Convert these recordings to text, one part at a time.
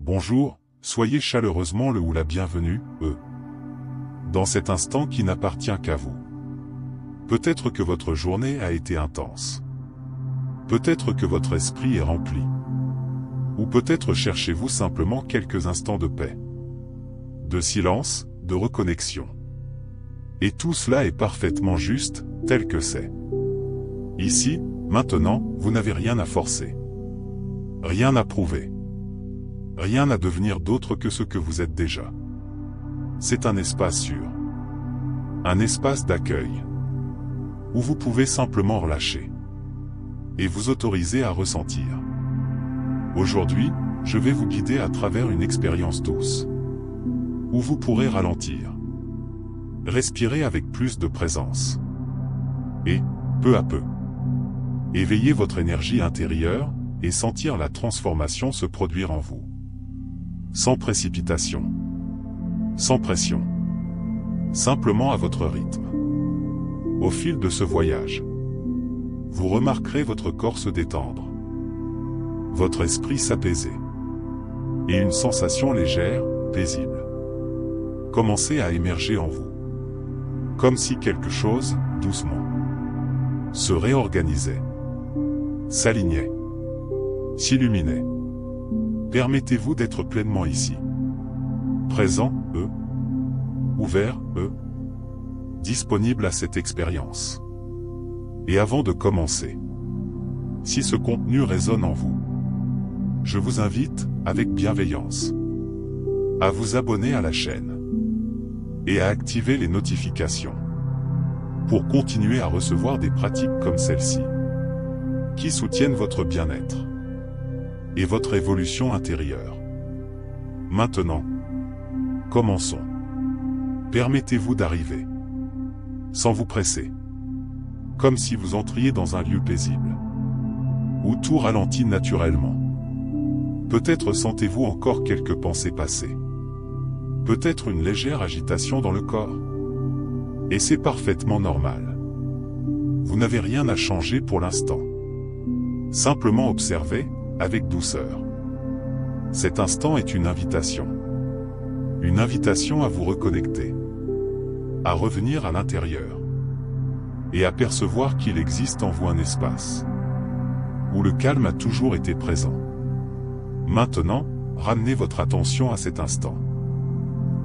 Bonjour, soyez chaleureusement le ou la bienvenue, dans cet instant qui n'appartient qu'à vous. Peut-être que votre journée a été intense. Peut-être que votre esprit est rempli. Ou peut-être cherchez-vous simplement quelques instants de paix, de silence, de reconnexion. Et tout cela est parfaitement juste, tel que c'est. Ici, maintenant, vous n'avez rien à forcer. Rien à prouver. Rien à devenir d'autre que ce que vous êtes déjà. C'est un espace sûr. Un espace d'accueil. Où vous pouvez simplement relâcher. Et vous autoriser à ressentir. Aujourd'hui, je vais vous guider à travers une expérience douce. Où vous pourrez ralentir. Respirer avec plus de présence. Et, peu à peu, éveiller votre énergie intérieure et sentir la transformation se produire en vous. Sans précipitation. Sans pression. Simplement à votre rythme. Au fil de ce voyage, vous remarquerez votre corps se détendre. Votre esprit s'apaiser. Et une sensation légère, paisible, commencer à émerger en vous. Comme si quelque chose, doucement, se réorganisait, s'alignait, s'illuminait. Permettez-vous d'être pleinement ici. Présent, ouvert, disponible à cette expérience. Et avant de commencer, si ce contenu résonne en vous, je vous invite, avec bienveillance, à vous abonner à la chaîne et à activer les notifications pour continuer à recevoir des pratiques comme celle-ci qui soutiennent votre bien-être et votre évolution intérieure. Maintenant, commençons. Permettez-vous d'arriver, sans vous presser, comme si vous entriez dans un lieu paisible, où tout ralentit naturellement. Peut-être sentez-vous encore quelques pensées passées. Peut-être une légère agitation dans le corps. Et c'est parfaitement normal. Vous n'avez rien à changer pour l'instant. Simplement observez, avec douceur. Cet instant est une invitation. Une invitation à vous reconnecter. À revenir à l'intérieur. Et à percevoir qu'il existe en vous un espace où le calme a toujours été présent. Maintenant, ramenez votre attention à cet instant.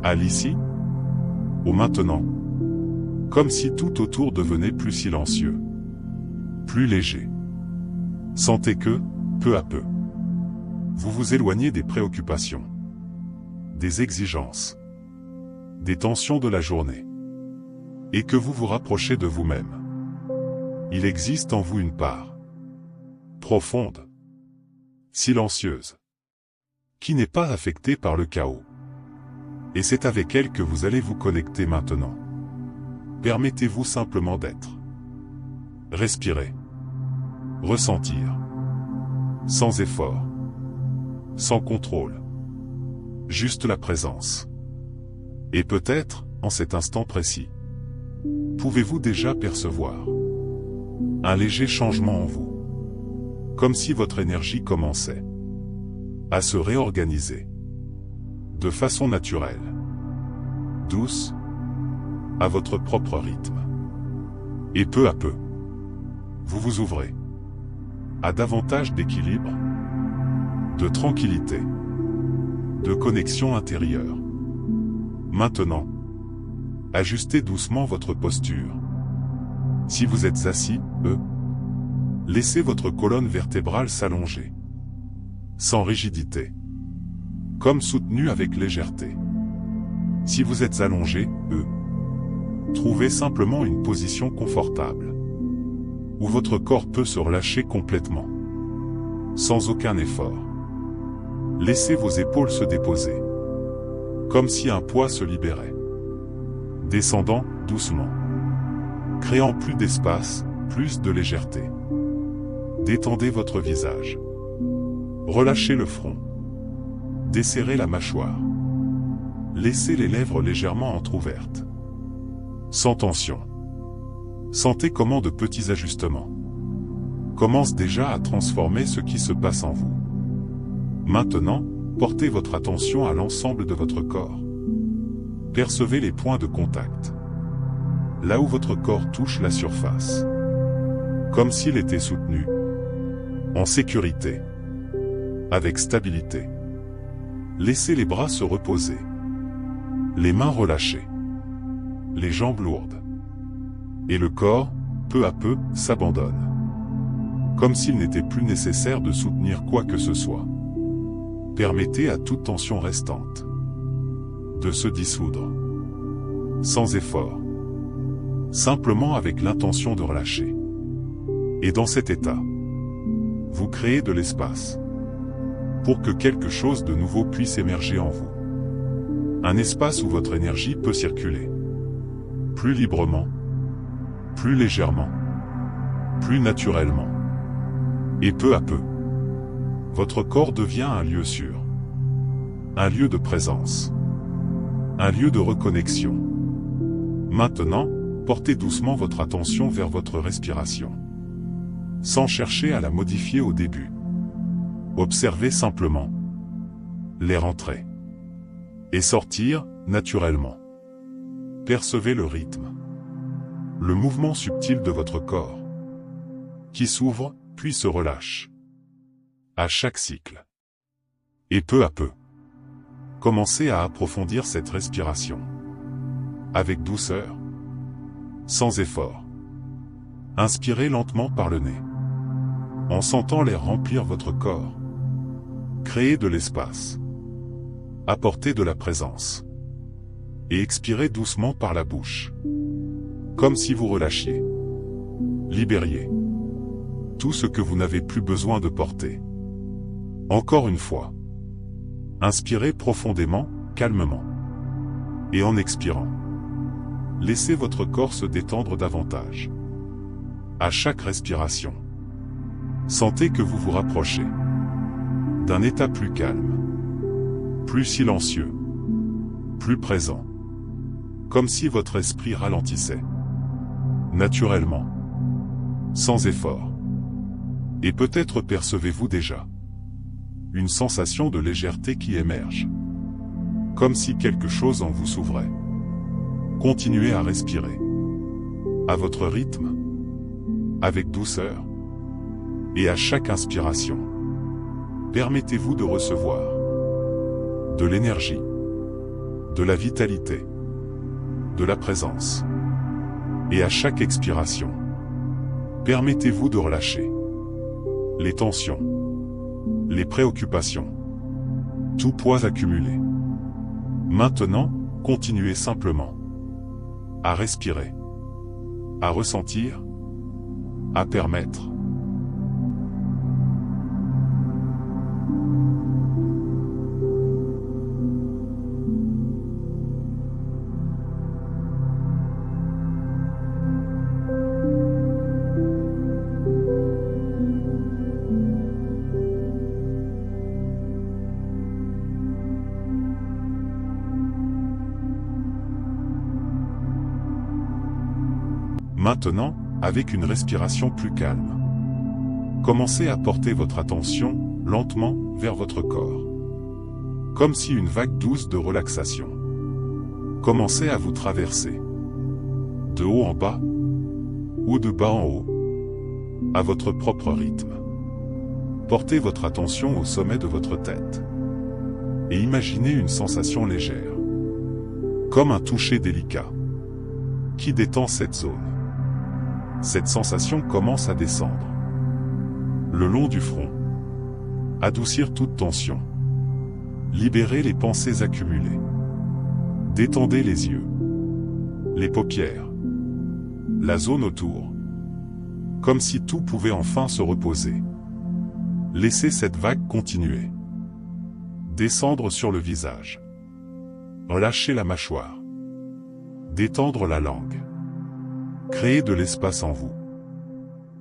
À l'ici, au maintenant. Comme si tout autour devenait plus silencieux. Plus léger. Sentez que, peu à peu, vous vous éloignez des préoccupations, des exigences, des tensions de la journée, et que vous vous rapprochez de vous-même. Il existe en vous une part profonde, silencieuse, qui n'est pas affectée par le chaos. Et c'est avec elle que vous allez vous connecter maintenant. Permettez-vous simplement d'être. Respirez. Ressentir. Sans effort. Sans contrôle. Juste la présence. Et peut-être, en cet instant précis, pouvez-vous déjà percevoir un léger changement en vous. Comme si votre énergie commençait à se réorganiser. De façon naturelle. Douce. À votre propre rythme. Et peu à peu, vous vous ouvrez à davantage d'équilibre, de tranquillité, de connexion intérieure. Maintenant, ajustez doucement votre posture. Si vous êtes assis, laissez votre colonne vertébrale s'allonger, sans rigidité, comme soutenu avec légèreté. Si vous êtes allongé, trouvez simplement une position confortable, où votre corps peut se relâcher complètement, sans aucun effort. Laissez vos épaules se déposer, comme si un poids se libérait, descendant doucement, créant plus d'espace, plus de légèreté. Détendez votre visage. Relâchez le front. Desserrez la mâchoire. Laissez les lèvres légèrement entrouvertes. Sans tension. Sentez comment de petits ajustements commencent déjà à transformer ce qui se passe en vous. Maintenant, portez votre attention à l'ensemble de votre corps. Percevez les points de contact. Là où votre corps touche la surface. Comme s'il était soutenu. En sécurité. Avec stabilité. Laissez les bras se reposer. Les mains relâchées. Les jambes lourdes. Et le corps, peu à peu, s'abandonne. Comme s'il n'était plus nécessaire de soutenir quoi que ce soit. Permettez à toute tension restante de se dissoudre. Sans effort. Simplement avec l'intention de relâcher. Et dans cet état, vous créez de l'espace pour que quelque chose de nouveau puisse émerger en vous. Un espace où votre énergie peut circuler. Plus librement, plus légèrement, plus naturellement. Et peu à peu, votre corps devient un lieu sûr. Un lieu de présence. Un lieu de reconnexion. Maintenant, portez doucement votre attention vers votre respiration. Sans chercher à la modifier au début. Observez simplement l'air entrer et sortir naturellement. Percevez le rythme, le mouvement subtil de votre corps, qui s'ouvre puis se relâche à chaque cycle. Et peu à peu, commencez à approfondir cette respiration avec douceur, sans effort. Inspirez lentement par le nez, en sentant l'air remplir votre corps. Créez de l'espace. Apportez de la présence. Et expirez doucement par la bouche. Comme si vous relâchiez. Libériez tout ce que vous n'avez plus besoin de porter. Encore une fois. Inspirez profondément, calmement. Et en expirant, laissez votre corps se détendre davantage. À chaque respiration, sentez que vous vous rapprochez d'un état plus calme, plus silencieux, plus présent, comme si votre esprit ralentissait, naturellement, sans effort. Et peut-être percevez-vous déjà une sensation de légèreté qui émerge, comme si quelque chose en vous s'ouvrait. Continuez à respirer, à votre rythme, avec douceur, et à chaque inspiration, permettez-vous de recevoir de l'énergie, de la vitalité, de la présence. Et à chaque expiration, permettez-vous de relâcher les tensions, les préoccupations, tout poids accumulé. Maintenant, continuez simplement à respirer, à ressentir, à permettre. Maintenant, avec une respiration plus calme, commencez à porter votre attention, lentement, vers votre corps. Comme si une vague douce de relaxation commençait à vous traverser. De haut en bas, ou de bas en haut, à votre propre rythme. Portez votre attention au sommet de votre tête. Et imaginez une sensation légère, comme un toucher délicat, qui détend cette zone. Cette sensation commence à descendre le long du front, adoucir toute tension, libérer les pensées accumulées. Détendez les yeux, les paupières, la zone autour, comme si tout pouvait enfin se reposer. Laissez cette vague continuer, descendre sur le visage, relâcher la mâchoire, détendre la langue. Créez de l'espace en vous.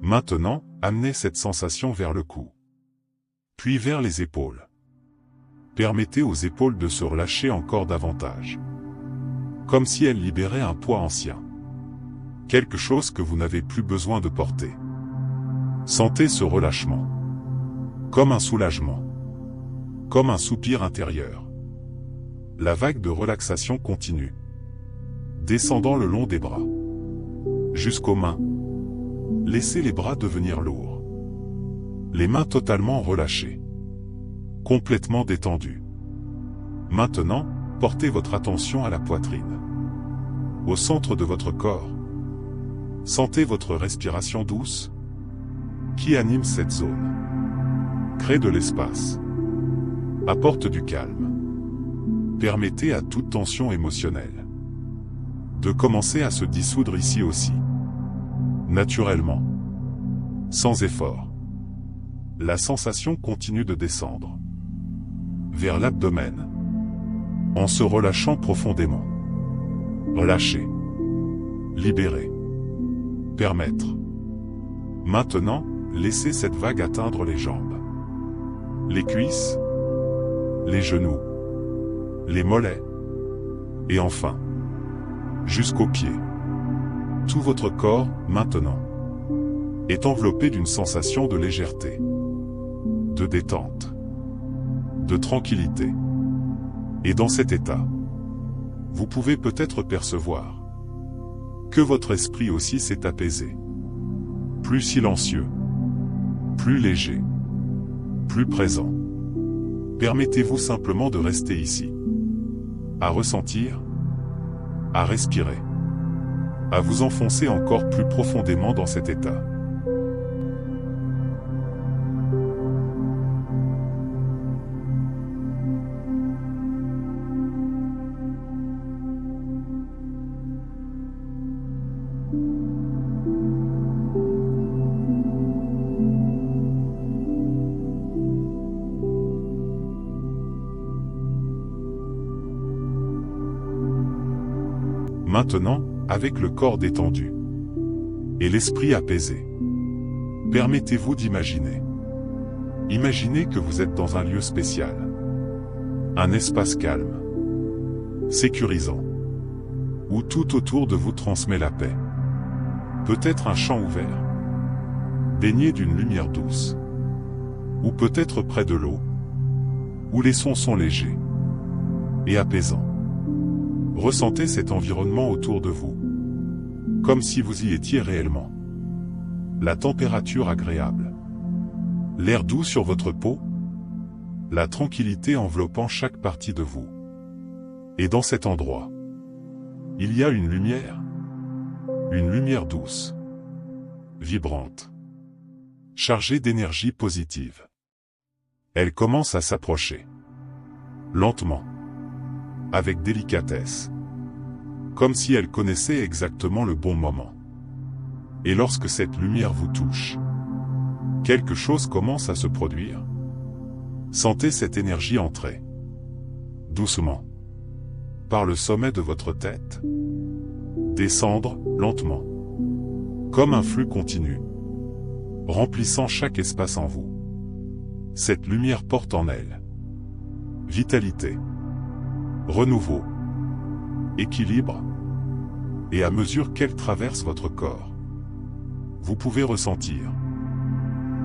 Maintenant, amenez cette sensation vers le cou, puis vers les épaules. Permettez aux épaules de se relâcher encore davantage, comme si elles libéraient un poids ancien, quelque chose que vous n'avez plus besoin de porter. Sentez ce relâchement, comme un soulagement, Comme un soupir intérieur. La vague de relaxation continue, descendant le long des bras, jusqu'aux mains. Laissez les bras devenir lourds. Les mains totalement relâchées, complètement détendues. Maintenant, portez votre attention à la poitrine, au centre de votre corps. Sentez votre respiration douce, qui anime cette zone. Crée de l'espace. Apporte du calme. Permettez à toute tension émotionnelle de commencer à se dissoudre ici aussi. Naturellement. Sans effort. La sensation continue de descendre vers l'abdomen, en se relâchant profondément. Relâcher. Libérer. Permettre. Maintenant, laissez cette vague atteindre les jambes, les cuisses, les genoux, les mollets, et enfin, jusqu'aux pieds. Tout votre corps, maintenant, est enveloppé d'une sensation de légèreté, de détente, de tranquillité. Et dans cet état, vous pouvez peut-être percevoir que votre esprit aussi s'est apaisé, plus silencieux, plus léger, plus présent. Permettez-vous simplement de rester ici, à ressentir, à respirer, à vous enfoncer encore plus profondément dans cet état. Maintenant, avec le corps détendu et l'esprit apaisé, permettez-vous d'imaginer. Imaginez que vous êtes dans un lieu spécial, un espace calme, sécurisant, où tout autour de vous transmet la paix. Peut-être un champ ouvert, baigné d'une lumière douce, ou peut-être près de l'eau, où les sons sont légers et apaisants. Ressentez cet environnement autour de vous, comme si vous y étiez réellement. La température agréable, l'air doux sur votre peau, la tranquillité enveloppant chaque partie de vous. Et dans cet endroit, il y a une lumière douce, vibrante, chargée d'énergie positive. Elle commence à s'approcher, lentement, avec délicatesse, comme si elle connaissait exactement le bon moment. Et lorsque cette lumière vous touche, quelque chose commence à se produire. Sentez cette énergie entrer, doucement, par le sommet de votre tête, descendre lentement, comme un flux continu, remplissant chaque espace en vous. Cette lumière porte en elle vitalité, renouveau, équilibre, et à mesure qu'elle traverse votre corps, vous pouvez ressentir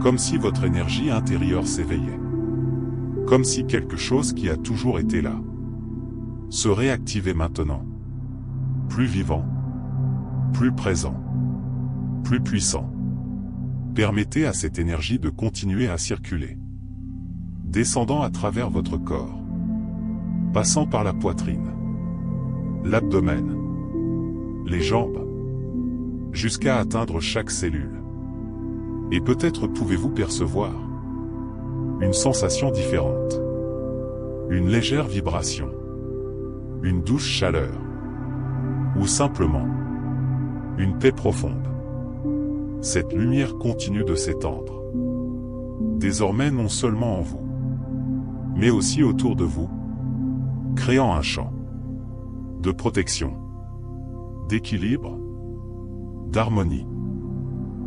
comme si votre énergie intérieure s'éveillait, comme si quelque chose qui a toujours été là se réactivait maintenant, plus vivant, plus présent, plus puissant. Permettez à cette énergie de continuer à circuler, descendant à travers votre corps, passant par la poitrine, l'abdomen, les jambes, jusqu'à atteindre chaque cellule. Et peut-être pouvez-vous percevoir une sensation différente, une légère vibration, une douce chaleur, ou simplement une paix profonde. Cette lumière continue de s'étendre, désormais non seulement en vous, mais aussi autour de vous, créant un champ de protection, d'équilibre, d'harmonie.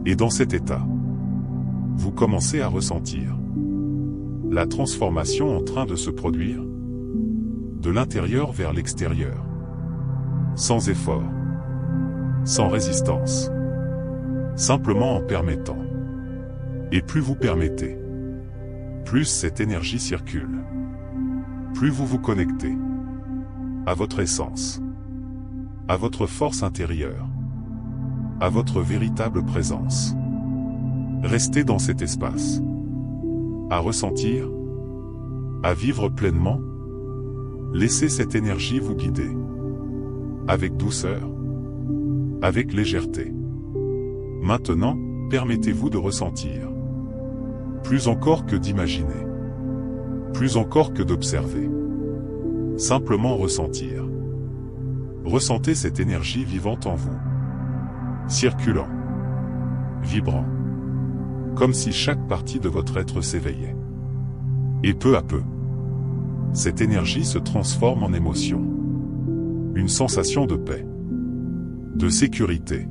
Et dans cet état, vous commencez à ressentir la transformation en train de se produire, de l'intérieur vers l'extérieur, sans effort, sans résistance, simplement en permettant. Et plus vous permettez, plus cette énergie circule, plus vous vous connectez à votre essence, à votre force intérieure, à votre véritable présence. Restez dans cet espace, à ressentir, à vivre pleinement. Laissez cette énergie vous guider, avec douceur, avec légèreté. Maintenant, permettez-vous de ressentir, plus encore que d'imaginer, plus encore que d'observer. Simplement ressentir. Ressentez cette énergie vivante en vous, circulant, vibrant, comme si chaque partie de votre être s'éveillait. Et peu à peu, cette énergie se transforme en émotion, une sensation de paix, de sécurité,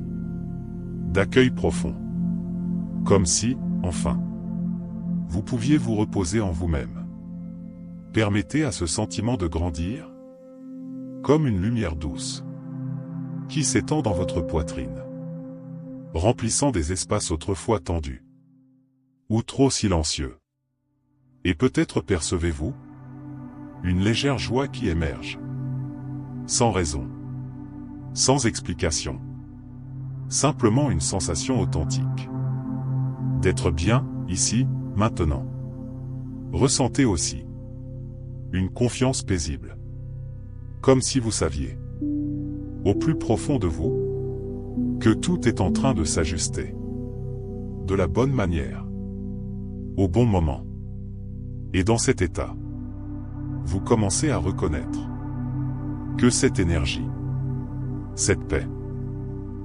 d'accueil profond, comme si, enfin, vous pouviez vous reposer en vous-même. Permettez à ce sentiment de grandir, comme une lumière douce, qui s'étend dans votre poitrine, remplissant des espaces autrefois tendus, ou trop silencieux. Et peut-être percevez-vous une légère joie qui émerge, sans raison, sans explication, simplement une sensation authentique, d'être bien, ici, maintenant. Ressentez aussi une confiance paisible, comme si vous saviez, au plus profond de vous, que tout est en train de s'ajuster, de la bonne manière, au bon moment. Et dans cet état, vous commencez à reconnaître que cette énergie, cette paix,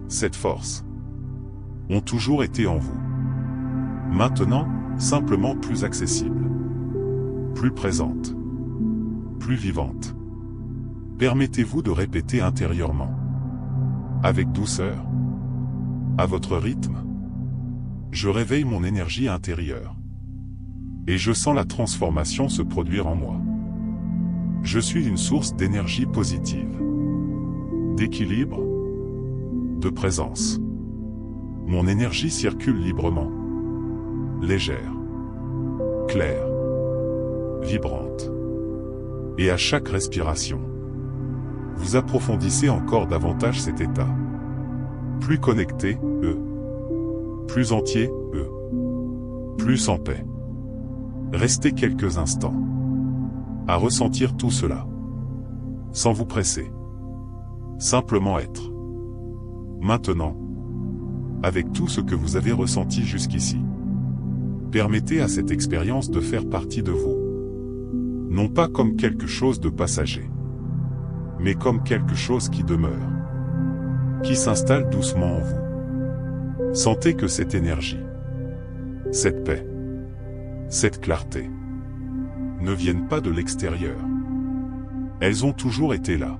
cette force, ont toujours été en vous. Maintenant, simplement plus accessible, plus présente, plus vivante. Permettez-vous de répéter intérieurement, avec douceur, à votre rythme. Je réveille mon énergie intérieure, et je sens la transformation se produire en moi. Je suis une source d'énergie positive, d'équilibre, de présence. Mon énergie circule librement, légère, claire, vibrante. Et à chaque respiration, vous approfondissez encore davantage cet état. Plus connecté, plus entier, plus en paix. Restez quelques instants à ressentir tout cela, sans vous presser. Simplement être. Maintenant, avec tout ce que vous avez ressenti jusqu'ici, permettez à cette expérience de faire partie de vous. Non pas comme quelque chose de passager, mais comme quelque chose qui demeure, qui s'installe doucement en vous. Sentez que cette énergie, cette paix, cette clarté, ne viennent pas de l'extérieur. Elles ont toujours été là,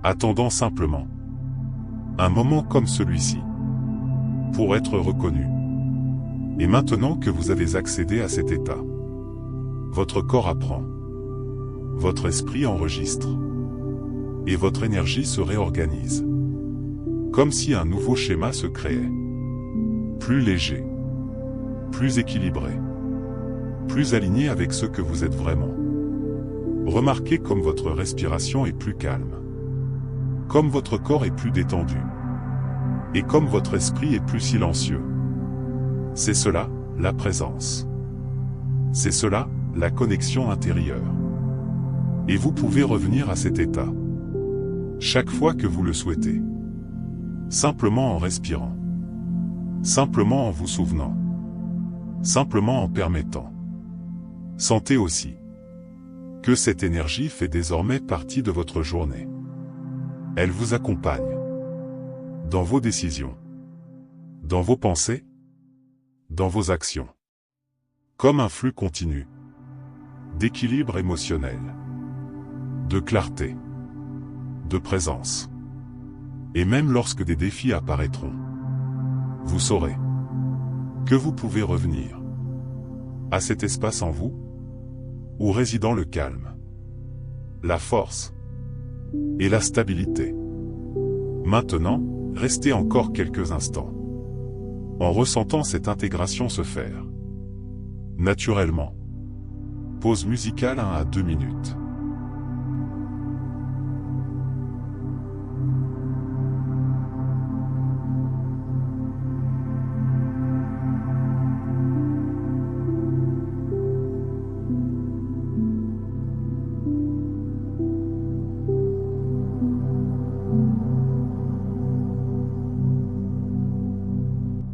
attendant simplement un moment comme celui-ci, pour être reconnues. Et maintenant que vous avez accédé à cet état, votre corps apprend, votre esprit enregistre, et votre énergie se réorganise, comme si un nouveau schéma se créait, plus léger, plus équilibré, plus aligné avec ce que vous êtes vraiment. Remarquez comme votre respiration est plus calme, comme votre corps est plus détendu, et comme votre esprit est plus silencieux. C'est cela, la présence. C'est cela, la connexion intérieure. Et vous pouvez revenir à cet état, chaque fois que vous le souhaitez. Simplement en respirant. Simplement en vous souvenant. Simplement en permettant. Sentez aussi que cette énergie fait désormais partie de votre journée. Elle vous accompagne dans vos décisions, dans vos pensées, dans vos actions. Comme un flux continu d'équilibre émotionnel, de clarté, de présence. Et même lorsque des défis apparaîtront, vous saurez que vous pouvez revenir à cet espace en vous, où résident le calme, la force et la stabilité. Maintenant, restez encore quelques instants, en ressentant cette intégration se faire naturellement, Pause musicale 1 à 2 minutes.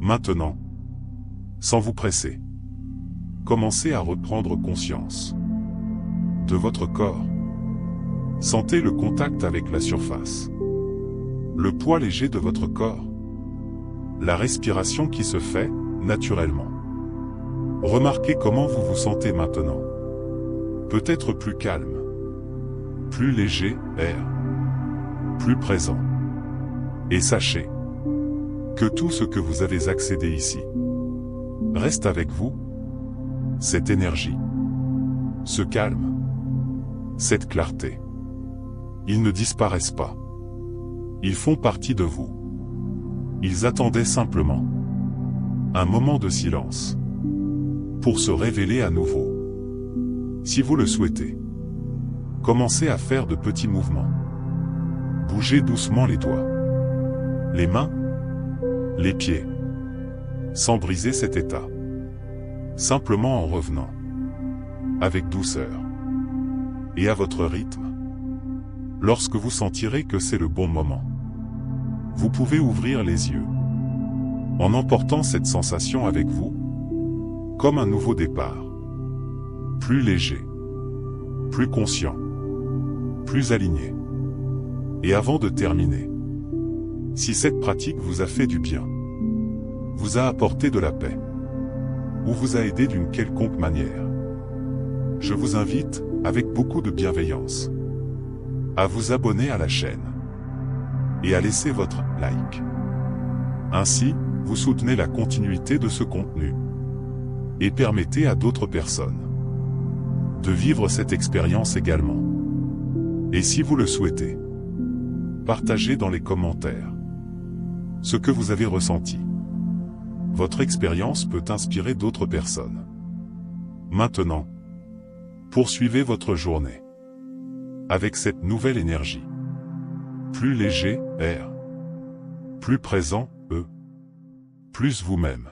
Maintenant, sans vous presser, commencez à reprendre conscience de votre corps. Sentez le contact avec la surface, le poids léger de votre corps, la respiration qui se fait naturellement. Remarquez comment vous vous sentez maintenant. Peut-être plus calme, plus léger, plus présent. Et sachez que tout ce que vous avez accédé ici reste avec vous. Cette énergie, ce calme, cette clarté, ils ne disparaissent pas. Ils font partie de vous. Ils attendaient simplement un moment de silence pour se révéler à nouveau. Si vous le souhaitez, commencez à faire de petits mouvements. Bougez doucement les doigts, les mains, les pieds, sans briser cet état. Simplement en revenant, avec douceur, et à votre rythme. Lorsque vous sentirez que c'est le bon moment, vous pouvez ouvrir les yeux, en emportant cette sensation avec vous, comme un nouveau départ. Plus léger, plus conscient, plus aligné. Et avant de terminer, si cette pratique vous a fait du bien, vous a apporté de la paix, ou vous a aidé d'une quelconque manière, je vous invite, avec beaucoup de bienveillance, à vous abonner à la chaîne et à laisser votre like. Ainsi, vous soutenez la continuité de ce contenu et permettez à d'autres personnes de vivre cette expérience également. Et si vous le souhaitez, partagez dans les commentaires ce que vous avez ressenti. Votre expérience peut inspirer d'autres personnes. Maintenant, poursuivez votre journée avec cette nouvelle énergie. Plus léger, plus présent, plus vous-même.